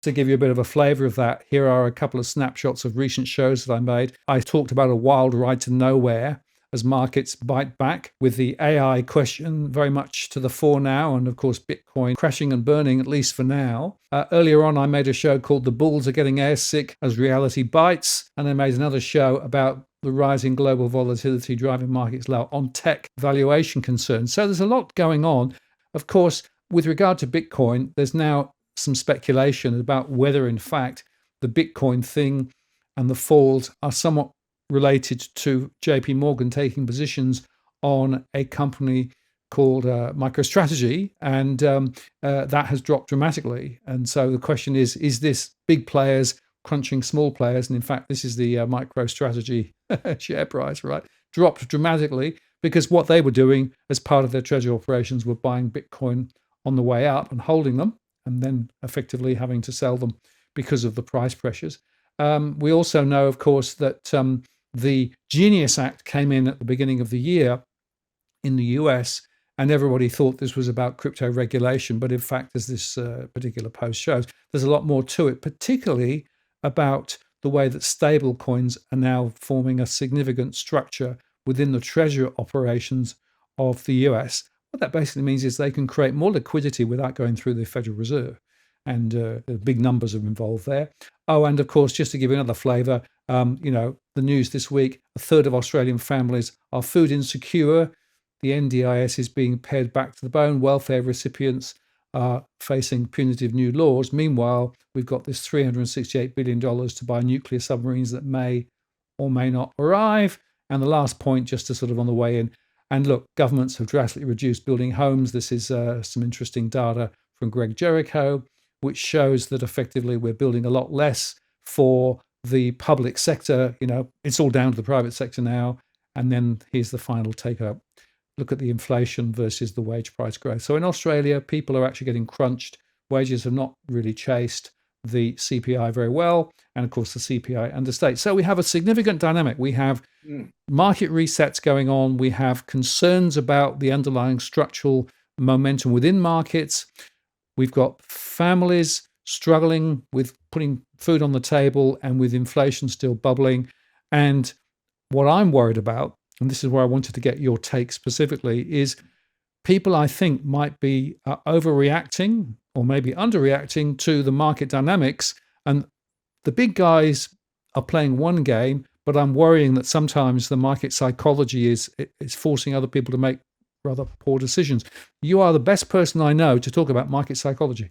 To give you a bit of a flavor of that, here are a couple of snapshots of recent shows that I made. I talked about a wild ride to nowhere as markets bite back, with the AI question very much to the fore now, and of course, Bitcoin crashing and burning, at least for now. Earlier on, I made a show called The Bulls Are Getting Airsick as Reality Bites, and I made another show about the rising global volatility driving markets low on tech valuation concerns. So there's a lot going on. Of course, with regard to Bitcoin, there's now some speculation about whether, in fact, the Bitcoin thing and the falls are somewhat related to JP Morgan taking positions on a company called MicroStrategy, and that has dropped dramatically. And so the question is this big players crunching small players? And in fact, this is the MicroStrategy share price, right? Dropped dramatically because what they were doing as part of their treasury operations were buying Bitcoin on the way up and holding them, and then effectively having to sell them because of the price pressures. We also know, of course, that the Genius Act came in at the beginning of the year in the US, and everybody thought this was about crypto regulation. But in fact, as this particular post shows, there's a lot more to it, particularly about the way that stable coins are now forming a significant structure within the treasury operations of the US. What that basically means is they can create more liquidity without going through the Federal Reserve. And big numbers are involved there. Oh, and of course, just to give you another flavour, the news this week, a third of Australian families are food insecure. The NDIS is being pared back to the bone. Welfare recipients are facing punitive new laws. Meanwhile, we've got this $368 billion to buy nuclear submarines that may or may not arrive. And the last point, just to sort of on the way in, and look, governments have drastically reduced building homes. This is some interesting data from Greg Jericho, which shows that effectively we're building a lot less for the public sector. It's all down to the private sector now. And then here's the final take-up. Look at the inflation versus the wage price growth. So in Australia, people are actually getting crunched. Wages have not really chased the CPI very well. And of course, the CPI understates. So we have a significant dynamic. We have market resets going on. We have concerns about the underlying structural momentum within markets. We've got families struggling with putting food on the table and with inflation still bubbling. And what I'm worried about, and this is where I wanted to get your take specifically, is people, I think, might be overreacting or maybe underreacting to the market dynamics. And the big guys are playing one game, but I'm worrying that sometimes the market psychology is forcing other people to make rather poor decisions. You are the best person I know to talk about market psychology.